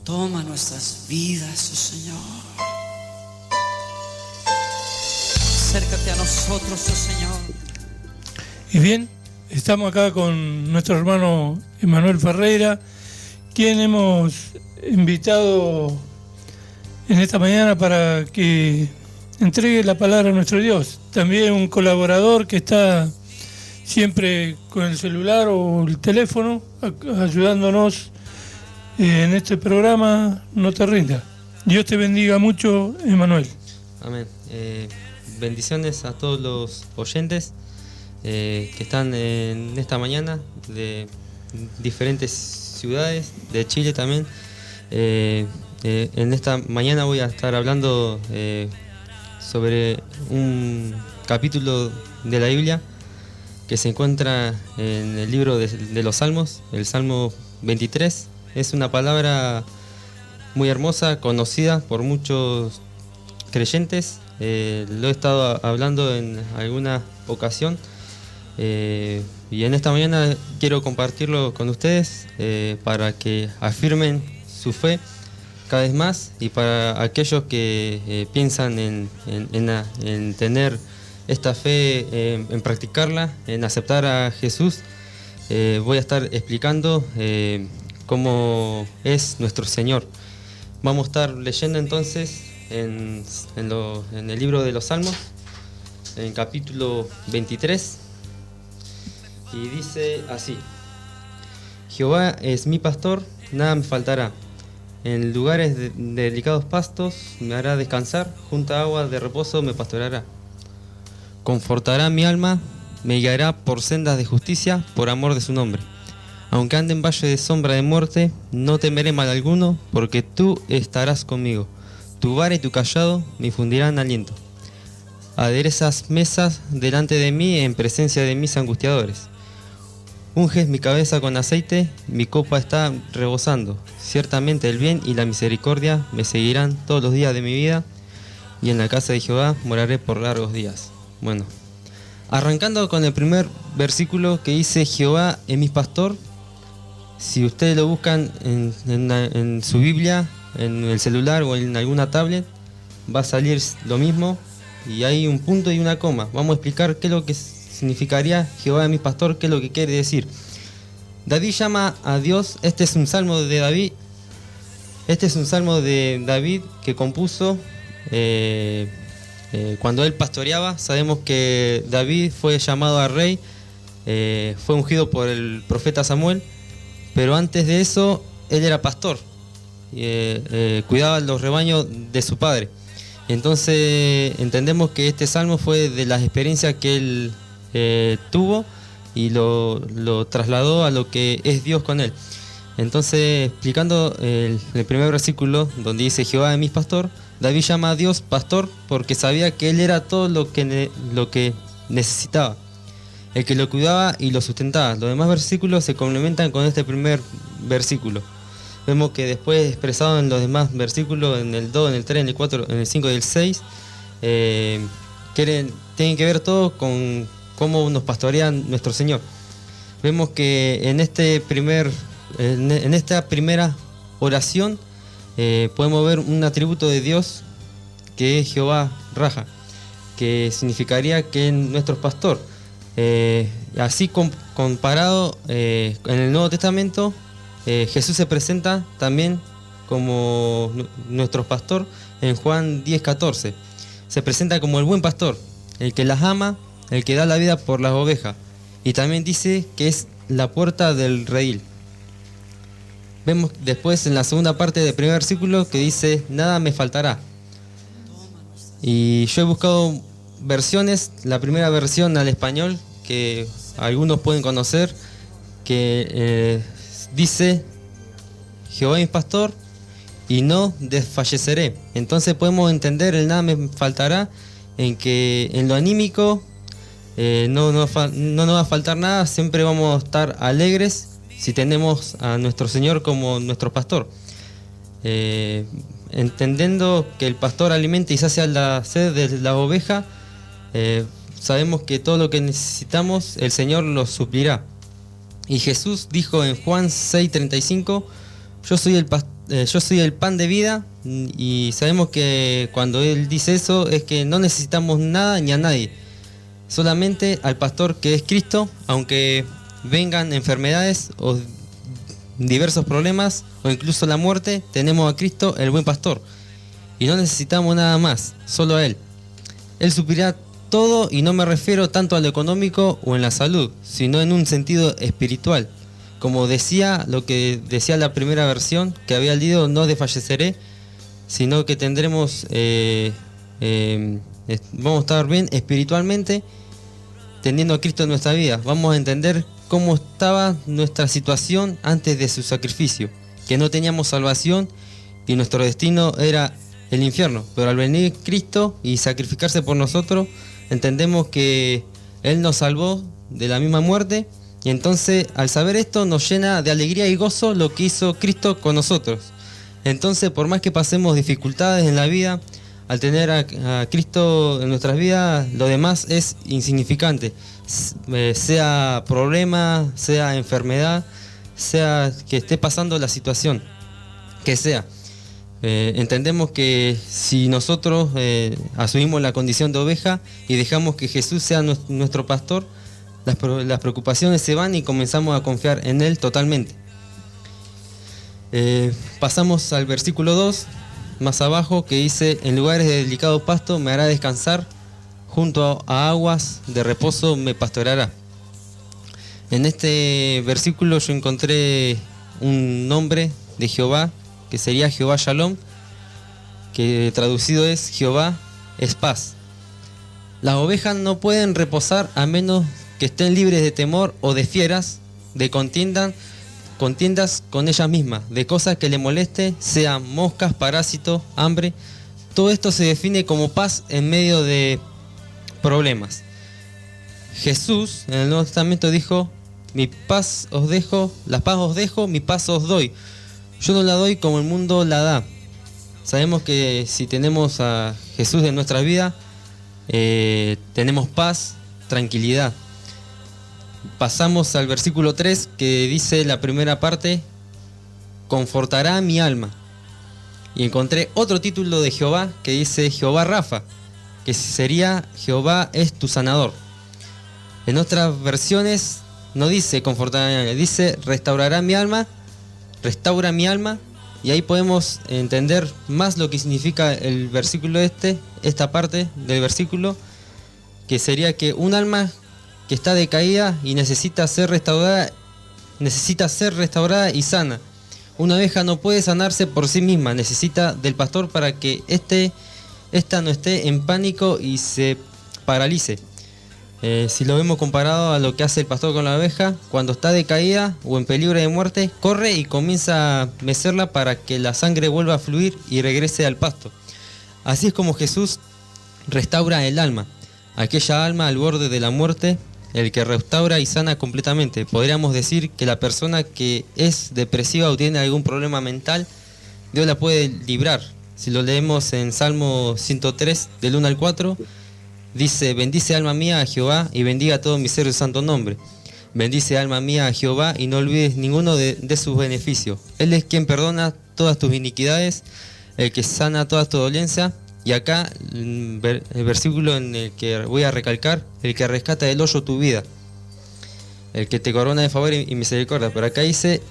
Toma nuestras vidas, oh Señor. Acércate a nosotros, oh Señor. Y bien, estamos acá con nuestro hermano Emanuel Ferreira, quien hemos invitado en esta mañana para que entregue la palabra a nuestro Dios. También un colaborador que está siempre con el celular o el teléfono ayudándonos en este programa. No te rindas. Dios te bendiga mucho, Emanuel. Amén. Bendiciones a todos los oyentes que están en esta mañana de diferentes ciudades, de Chile también. En esta mañana voy a estar hablando sobre un capítulo de la Biblia que se encuentra en el libro de los Salmos, el Salmo 23. Es una palabra muy hermosa, conocida por muchos creyentes. Lo he estado hablando en alguna ocasión y en esta mañana quiero compartirlo con ustedes para que afirmen su fe cada vez más, y para aquellos que piensan en tener esta fe, en practicarla, en aceptar a Jesús. Voy a estar explicando cómo es nuestro Señor. Vamos a estar leyendo entonces en el libro de los Salmos, en capítulo 23, y dice así: Jehová es mi pastor, nada me faltará. En lugares de delicados pastos me hará descansar, junto a aguas de reposo me pastoreará. Confortará mi alma, me guiará por sendas de justicia, por amor de su nombre. Aunque ande en valle de sombra de muerte, no temeré mal alguno, porque tú estarás conmigo. Tu vara y tu cayado me infundirán aliento. Aderezas mesas delante de mí en presencia de mis angustiadores. Unges mi cabeza con aceite, mi copa está rebosando. Ciertamente el bien y la misericordia me seguirán todos los días de mi vida, y en la casa de Jehová moraré por largos días. Bueno, arrancando con el primer versículo que dice: Jehová es mi pastor. Si ustedes lo buscan en su Biblia, en el celular o en alguna tablet, va a salir lo mismo, y hay un punto y una coma. Vamos a explicar qué es lo que significaría Jehová es mi pastor, qué es lo que quiere decir. David llama a Dios. Este es un salmo de David. Este es un salmo de David que compuso cuando él pastoreaba. Sabemos que David fue llamado a rey, fue ungido por el profeta Samuel, pero antes de eso él era pastor, cuidaba los rebaños de su padre. Entonces entendemos que este salmo fue de las experiencias que él tuvo, y lo trasladó a lo que es Dios con él. Entonces, explicando el primer versículo donde dice Jehová es mi pastor, David llama a Dios pastor porque sabía que él era todo lo que necesitaba, el que lo cuidaba y lo sustentaba. Los demás versículos se complementan con este primer versículo. Vemos que después, expresado en los demás versículos, en el 2, en el 3, en el 4, en el 5 y el 6, tienen que ver todo con cómo nos pastorea nuestro Señor. Vemos que en esta primera oración podemos ver un atributo de Dios que es Jehová Raja, que significaría que es nuestro pastor. Así comparado en el Nuevo Testamento, Jesús se presenta también como nuestro pastor en Juan 10:14. Se presenta como el buen pastor, el que las ama, el que da la vida por las ovejas, y también dice que es la puerta del redil. Vemos después en la segunda parte del primer versículo que dice: nada me faltará. Y yo he buscado versiones. La primera versión al español, que algunos pueden conocer, que dice: Jehová es mi pastor y no desfalleceré. Entonces podemos entender el nada me faltará en que en lo anímico no nos va a faltar nada. Siempre vamos a estar alegres si tenemos a nuestro Señor como nuestro pastor, entendiendo que el pastor alimenta y sacia la sed de la oveja. Sabemos que todo lo que necesitamos el Señor lo suplirá. Y Jesús dijo en Juan 6:35: yo soy yo soy el pan de vida, y sabemos que cuando Él dice eso es que no necesitamos nada ni a nadie, solamente al pastor que es Cristo, aunque vengan enfermedades o diversos problemas o incluso la muerte, tenemos a Cristo, el buen pastor, y no necesitamos nada más, solo a Él. Él suplirá todo, y no me refiero tanto a lo económico o en la salud, sino en un sentido espiritual. Como decía, lo que decía la primera versión que había leído, no desfalleceré, sino que tendremos, vamos a estar bien espiritualmente, teniendo a Cristo en nuestra vida. Vamos a entender cómo estaba nuestra situación antes de su sacrificio, que no teníamos salvación y nuestro destino era el infierno, pero al venir Cristo y sacrificarse por nosotros, entendemos que Él nos salvó de la misma muerte, y entonces al saber esto nos llena de alegría y gozo lo que hizo Cristo con nosotros. Entonces, por más que pasemos dificultades en la vida, al tener a Cristo en nuestras vidas, lo demás es insignificante, sea problema, sea enfermedad, sea que esté pasando la situación que sea. Entendemos que si nosotros asumimos la condición de oveja y dejamos que Jesús sea nuestro pastor, las preocupaciones se van y comenzamos a confiar en Él totalmente. Pasamos al versículo 2, más abajo, que dice: en lugares de delicado pasto me hará descansar, junto a aguas de reposo me pastoreará. En este versículo yo encontré un nombre de Jehová, que sería Jehová Shalom, que traducido es Jehová es paz. Las ovejas no pueden reposar a menos que estén libres de temor o de fieras, de contiendas con ellas mismas, de cosas que le moleste, sean moscas, parásitos, hambre. Todo esto se define como paz en medio de problemas. Jesús en el Nuevo Testamento dijo: mi paz os dejo, la paz os dejo, mi paz os doy. Yo no la doy como el mundo la da. Sabemos que si tenemos a Jesús en nuestra vida, tenemos paz, tranquilidad. Pasamos al versículo 3, que dice la primera parte: confortará mi alma. Y encontré otro título de Jehová que dice Jehová Rafa, que sería Jehová es tu sanador. En otras versiones no dice confortará mi alma, dice restaurará mi alma, restaura mi alma. Y ahí podemos entender más lo que significa el versículo esta parte del versículo, que sería que un alma que está decaída y necesita ser restaurada y sana. Una oveja no puede sanarse por sí misma, necesita del pastor para que esta no esté en pánico y se paralice. Si lo vemos comparado a lo que hace el pastor con la oveja, cuando está decaída o en peligro de muerte, corre y comienza a mecerla para que la sangre vuelva a fluir y regrese al pasto. Así es como Jesús restaura el alma, aquella alma al borde de la muerte, el que restaura y sana completamente. Podríamos decir que la persona que es depresiva o tiene algún problema mental, Dios la puede librar. Si lo leemos en Salmo 103, del 1 al 4, dice: bendice alma mía a Jehová y bendiga todo mi ser su santo nombre. Bendice alma mía a Jehová y no olvides ninguno de sus beneficios. Él es quien perdona todas tus iniquidades, el que sana todas tus dolencias. Y acá el versículo en el que voy a recalcar: el que rescata del hoyo tu vida, el que te corona de favor y misericordia. Pero acá dice,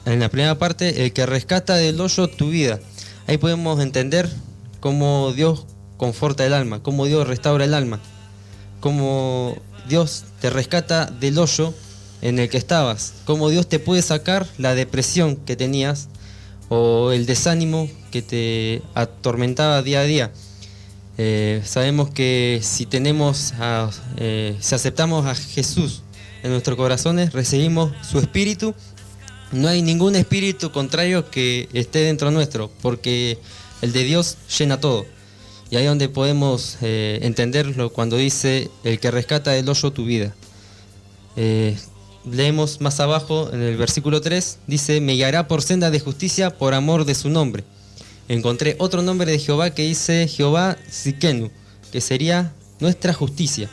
en la primera parte, el que rescata del hoyo tu vida. Ahí podemos entender cómo Dios conforta el alma, cómo Dios restaura el alma, cómo Dios te rescata del hoyo en el que estabas, cómo Dios te puede sacar la depresión que tenías o el desánimo que te atormentaba día a día. Sabemos que si aceptamos a Jesús en nuestros corazones, recibimos su espíritu. No hay ningún espíritu contrario que esté dentro nuestro, porque el de Dios llena todo. Y ahí es donde podemos entenderlo cuando dice el que rescata del hoyo tu vida. Leemos más abajo en el versículo 3, dice: me guiará por senda de justicia por amor de su nombre. Encontré otro nombre de Jehová que dice Jehová Tsidkenu, que sería nuestra justicia.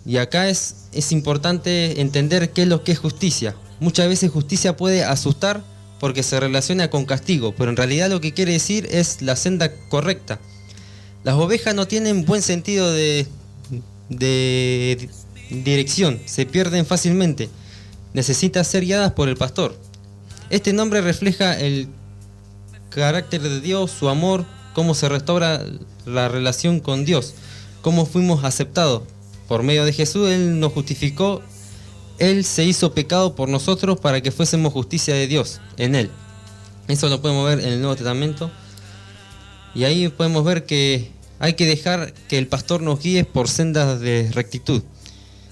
Y acá es importante entender qué es lo que es justicia. Muchas veces justicia puede asustar porque se relaciona con castigo, pero en realidad lo que quiere decir es la senda correcta. Las ovejas no tienen buen sentido de dirección, se pierden fácilmente, necesitan ser guiadas por el pastor. Este nombre refleja el carácter de Dios, su amor, cómo se restaura la relación con Dios, cómo fuimos aceptados. Por medio de Jesús, Él nos justificó, Él se hizo pecado por nosotros para que fuésemos justicia de Dios en Él. Eso lo podemos ver en el Nuevo Testamento. Y ahí podemos ver que hay que dejar que el pastor nos guíe por sendas de rectitud.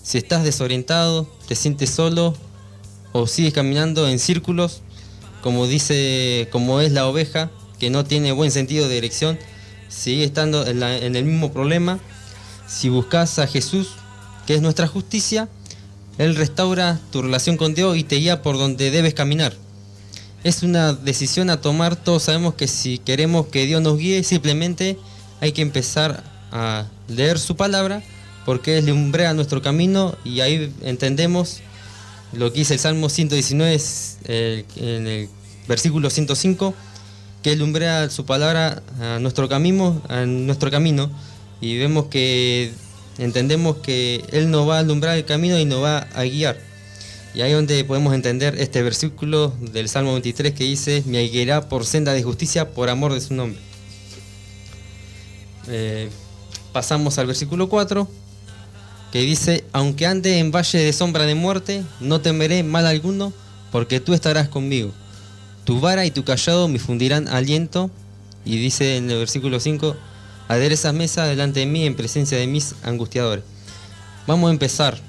Si estás desorientado, te sientes solo o sigues caminando en círculos, como es la oveja, que no tiene buen sentido de dirección, sigue estando en el mismo problema. Si buscas a Jesús, que es nuestra justicia, Él restaura tu relación con Dios y te guía por donde debes caminar. Es una decisión a tomar. Todos sabemos que si queremos que Dios nos guíe, simplemente hay que empezar a leer su palabra, porque Él lumbrea nuestro camino, y ahí entendemos lo que dice el Salmo 119 en el versículo 105, que Él lumbrea su palabra a nuestro camino, y entendemos que Él nos va a alumbrar el camino y nos va a guiar. Y ahí es donde podemos entender este versículo del Salmo 23 que dice: me guiará por senda de justicia por amor de su nombre. Pasamos al versículo 4, que dice: aunque ande en valle de sombra de muerte, no temeré mal alguno, porque tú estarás conmigo. Tu vara y tu cayado me fundirán aliento. Y dice en el versículo 5: aderezas mesa delante de mí en presencia de mis angustiadores. Vamos a empezar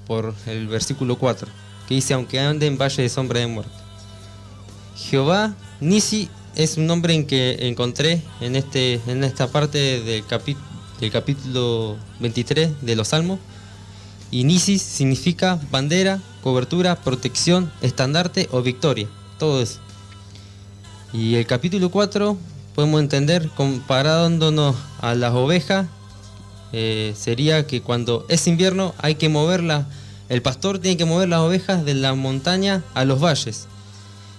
por el versículo 4, que dice: aunque ande en valle de sombra de muerte. Jehová Nisi es un nombre en que encontré en esta parte del capítulo 23 de los Salmos. Y Nisi significa bandera, cobertura, protección, estandarte o victoria, todo eso. Y el capítulo 4 podemos entender, comparándonos a las ovejas, sería que cuando es invierno hay que moverla, el pastor tiene que mover las ovejas de la montaña a los valles.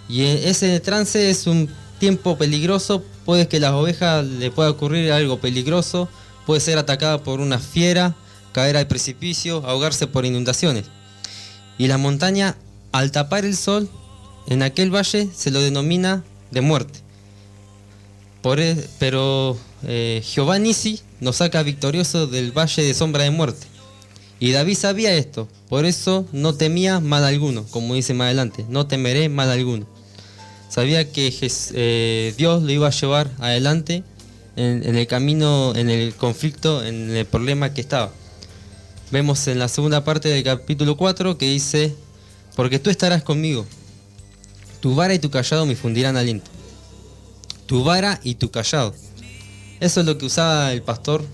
Y ese trance es un tiempo peligroso, puede que a las ovejas le pueda ocurrir algo peligroso, puede ser atacada por una fiera, caer al precipicio, ahogarse por inundaciones. Y la montaña, al tapar el sol, en aquel valle se lo denomina de muerte. Pero Jehová Nisi nos saca victorioso del valle de sombra de muerte. Y David sabía esto, por eso no temía mal alguno, como dice más adelante: no temeré mal alguno. Sabía que Dios lo iba a llevar adelante en el camino, en el conflicto, en el problema que estaba. Vemos en la segunda parte del capítulo 4 que dice: porque tú estarás conmigo, tu vara y tu cayado me fundirán aliento. Tu vara y tu cayado. Eso es lo que usaba el pastor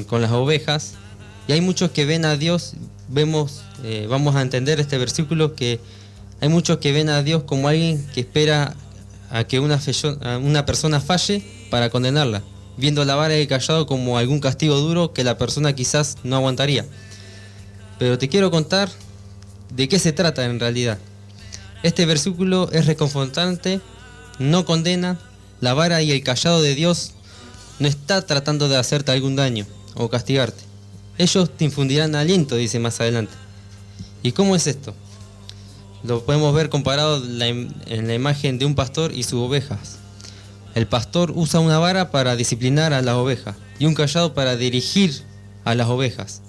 con las ovejas. Y hay muchos que ven a Dios, vamos a entender este versículo, que hay muchos que ven a Dios como alguien que espera a que una persona falle para condenarla, viendo la vara y el cayado como algún castigo duro que la persona quizás no aguantaría. Pero te quiero contar de qué se trata en realidad. Este versículo es reconfortante, no condena. La vara y el cayado de Dios no está tratando de hacerte algún daño o castigarte. Ellos te infundirán aliento, dice más adelante. ¿Y cómo es esto? Lo podemos ver comparado en la imagen de un pastor y sus ovejas. El pastor usa una vara para disciplinar a las ovejas y un cayado para dirigir a las ovejas.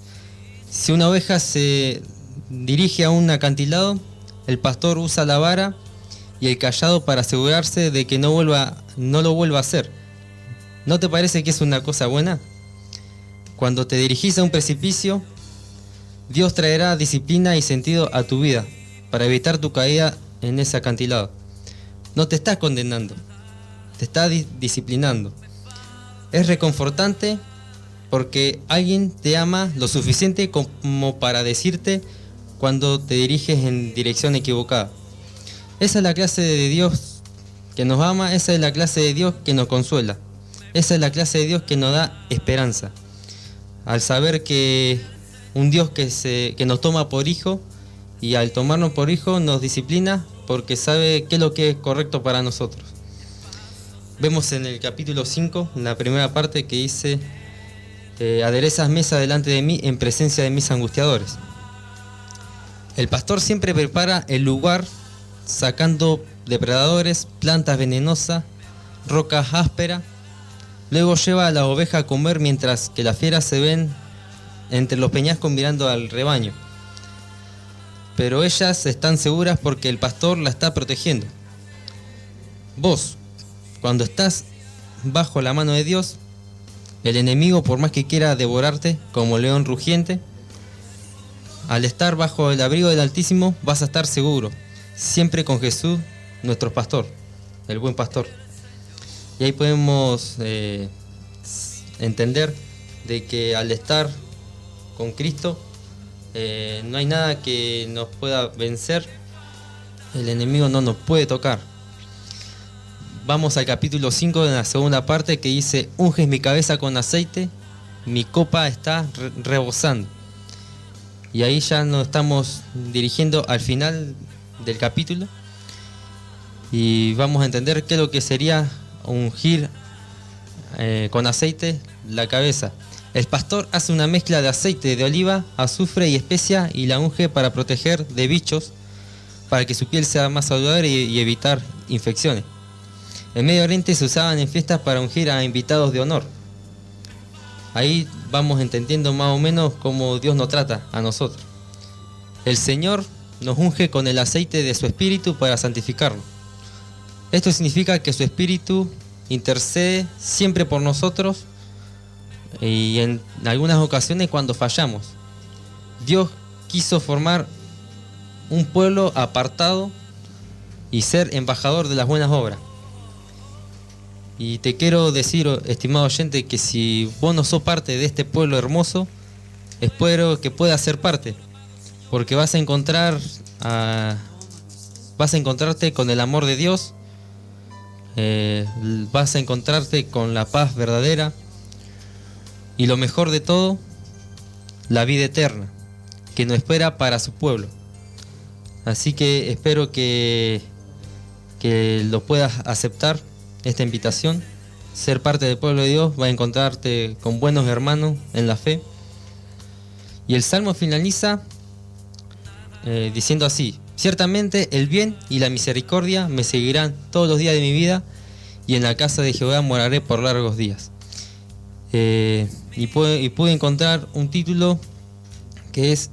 Si una oveja se dirige a un acantilado, el pastor usa la vara y el cayado para asegurarse de que no lo vuelva a hacer. ¿No te parece que es una cosa buena? Cuando te dirigís a un precipicio, Dios traerá disciplina y sentido a tu vida para evitar tu caída en ese acantilado. No te estás condenando, te está disciplinando. Es reconfortante porque alguien te ama lo suficiente como para decirte cuando te diriges en dirección equivocada. Esa es la clase de Dios que nos ama, esa es la clase de Dios que nos consuela, esa es la clase de Dios que nos da esperanza. Al saber que un Dios que nos toma por hijo, y al tomarnos por hijo nos disciplina porque sabe qué es lo que es correcto para nosotros. Vemos en el capítulo 5, en la primera parte, que dice: aderezas mesa delante de mí en presencia de mis angustiadores. El pastor siempre prepara el lugar sacando depredadores, plantas venenosas, rocas ásperas. Luego lleva a la oveja a comer mientras que las fieras se ven entre los peñascos mirando al rebaño. Pero ellas están seguras porque el pastor la está protegiendo. Vos, cuando estás bajo la mano de Dios, el enemigo, por más que quiera devorarte como león rugiente, al estar bajo el abrigo del Altísimo vas a estar seguro, siempre con Jesús, nuestro pastor, el buen pastor. Y ahí podemos entender de que al estar con Cristo, no hay nada que nos pueda vencer, el enemigo no nos puede tocar. Vamos al capítulo 5 de la segunda parte, que dice: unges mi cabeza con aceite, mi copa está rebosando. Y ahí ya nos estamos dirigiendo al final del capítulo y vamos a entender qué es lo que sería ungir con aceite la cabeza. El pastor hace una mezcla de aceite de oliva, azufre y especia y la unge para proteger de bichos, para que su piel sea más saludable y evitar infecciones. En Medio Oriente se usaban en fiestas para ungir a invitados de honor. Ahí vamos entendiendo más o menos cómo Dios nos trata a nosotros. El Señor nos unge con el aceite de su Espíritu para santificarnos. Esto significa que su Espíritu intercede siempre por nosotros y en algunas ocasiones cuando fallamos. Dios quiso formar un pueblo apartado y ser embajador de las buenas obras. Y te quiero decir, estimado oyente, que si vos no sos parte de este pueblo hermoso, espero que puedas ser parte, porque vas a encontrarte con el amor de Dios, vas a encontrarte con la paz verdadera y lo mejor de todo, la vida eterna que nos espera para su pueblo. Así que espero que lo puedas aceptar, esta invitación, ser parte del pueblo de Dios. Va a encontrarte con buenos hermanos en la fe. Y el Salmo finaliza diciendo así: ciertamente el bien y la misericordia me seguirán todos los días de mi vida, y en la casa de Jehová moraré por largos días. Y pude encontrar un título que es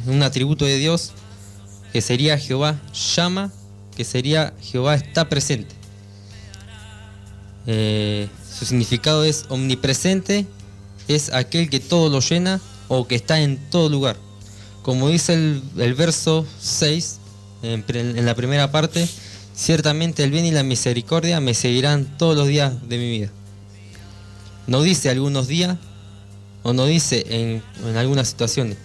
un atributo de Dios, que sería Jehová llama, que sería Jehová está presente. Su significado es omnipresente, es aquel que todo lo llena o que está en todo lugar. Como dice el verso 6 en la primera parte: ciertamente el bien y la misericordia me seguirán todos los días de mi vida. No dice algunos días, o no dice en algunas situaciones,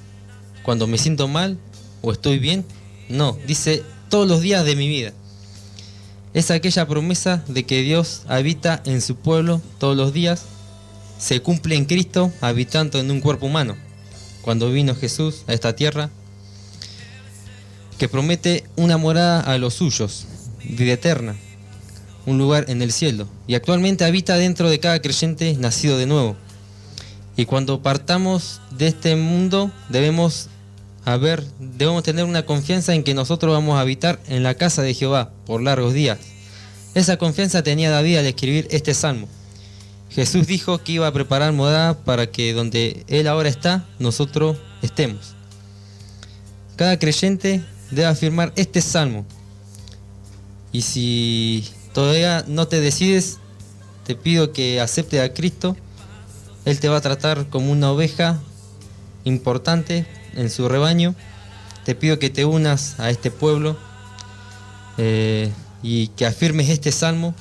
cuando me siento mal o estoy bien. No, dice todos los días de mi vida. Es aquella promesa de que Dios habita en su pueblo todos los días, se cumple en Cristo habitando en un cuerpo humano, cuando vino Jesús a esta tierra, que promete una morada a los suyos, vida eterna, un lugar en el cielo, y actualmente habita dentro de cada creyente nacido de nuevo. Y cuando partamos de este mundo debemos tener una confianza en que nosotros vamos a habitar en la casa de Jehová por largos días. Esa confianza tenía David al escribir este salmo. Jesús dijo que iba a preparar morada para que donde Él ahora está, nosotros estemos. Cada creyente debe afirmar este salmo. Y si todavía no te decides, te pido que aceptes a Cristo. Él te va a tratar como una oveja importante en su rebaño. Te pido que te unas a este pueblo y que afirmes este salmo,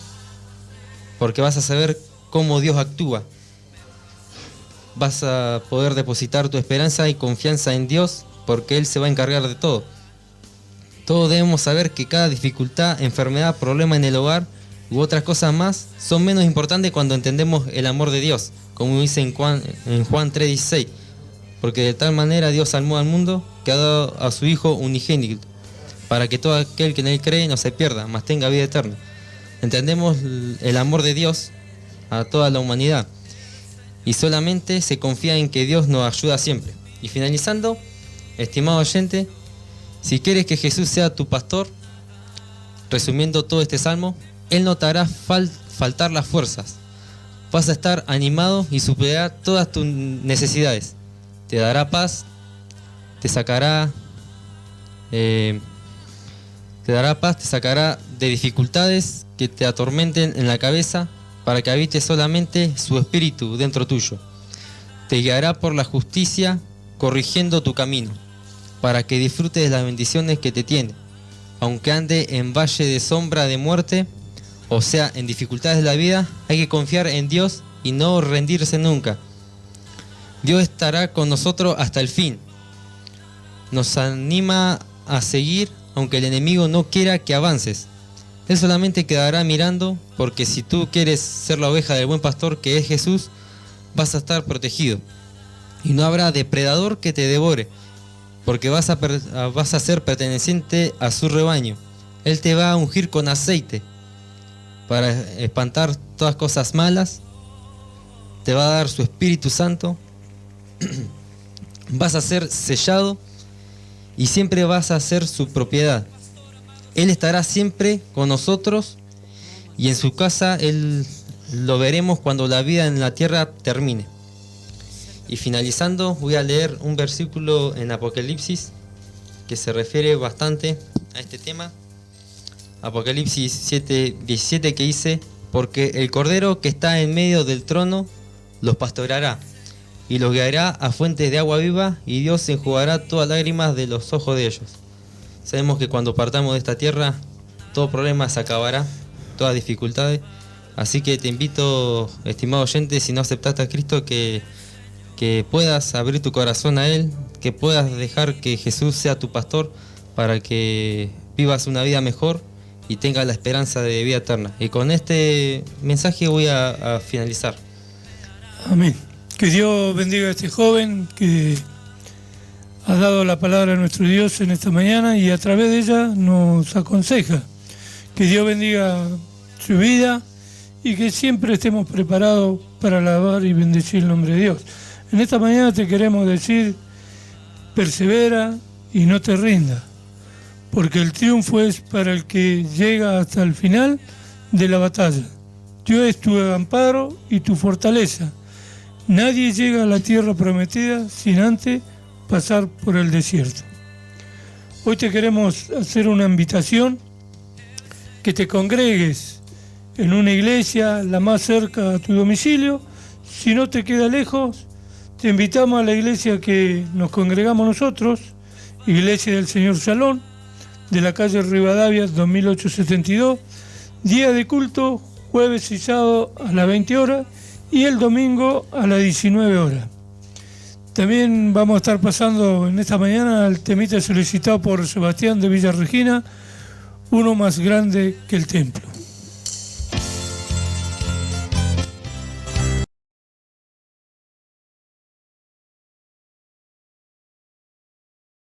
porque vas a saber cómo Dios actúa. Vas a poder depositar tu esperanza y confianza en Dios, porque Él se va a encargar de todo. Todos debemos saber que cada dificultad, enfermedad, problema en el hogar u otras cosas más son menos importantes cuando entendemos el amor de Dios, como dice en Juan 3:16. Porque de tal manera Dios amó al mundo que ha dado a su Hijo unigénito, para que todo aquel que en Él cree no se pierda, mas tenga vida eterna. Entendemos el amor de Dios a toda la humanidad y solamente se confía en que Dios nos ayuda siempre. Y finalizando, estimado oyente, si quieres que Jesús sea tu pastor, resumiendo todo este salmo, Él no te hará faltar las fuerzas. Vas a estar animado y superará todas tus necesidades. Te dará paz, te sacará de dificultades que te atormenten en la cabeza, para que habite solamente su espíritu dentro tuyo. Te guiará por la justicia, corrigiendo tu camino, para que disfrutes de las bendiciones que te tiene. Aunque ande en valle de sombra de muerte, o sea, en dificultades de la vida, hay que confiar en Dios y no rendirse nunca. Dios estará con nosotros hasta el fin. Nos anima a seguir, aunque el enemigo no quiera que avances. Él solamente quedará mirando, porque si tú quieres ser la oveja del buen pastor que es Jesús, vas a estar protegido. Y no habrá depredador que te devore, porque vas a ser perteneciente a su rebaño. Él te va a ungir con aceite para espantar todas cosas malas. Te va a dar su Espíritu Santo. Vas a ser sellado y siempre vas a ser su propiedad. Él estará siempre con nosotros y en su casa Él lo veremos cuando la vida en la tierra termine. Y finalizando, voy a leer un versículo en Apocalipsis que se refiere bastante a este tema. Apocalipsis 7:17, que dice: porque el Cordero que está en medio del trono los pastoreará y los guiará a fuentes de agua viva, y Dios enjugará todas lágrimas de los ojos de ellos. Sabemos que cuando partamos de esta tierra, todo problema se acabará, todas dificultades. Así que te invito, estimado oyente, si no aceptaste a Cristo, que puedas abrir tu corazón a Él, que puedas dejar que Jesús sea tu pastor para que vivas una vida mejor y tengas la esperanza de vida eterna. Y con este mensaje voy a finalizar. Amén. Que Dios bendiga a este joven que ha dado la palabra a nuestro Dios en esta mañana y a través de ella nos aconseja. Que Dios bendiga su vida y que siempre estemos preparados para alabar y bendecir el nombre de Dios. En esta mañana te queremos decir: persevera y no te rindas, porque el triunfo es para el que llega hasta el final de la batalla. Dios es tu amparo y tu fortaleza. Nadie llega a la tierra prometida sin antes pasar por el desierto. Hoy te queremos hacer una invitación, que te congregues en una iglesia la más cerca a tu domicilio. Si no te queda lejos, te invitamos a la iglesia que nos congregamos nosotros, Iglesia del Señor Salón, de la calle Rivadavia 2872, día de culto, jueves y sábado a las 20 horas y el domingo a las 19 horas. También vamos a estar pasando en esta mañana el temita solicitado por Sebastián de Villa Regina, uno más grande que el templo.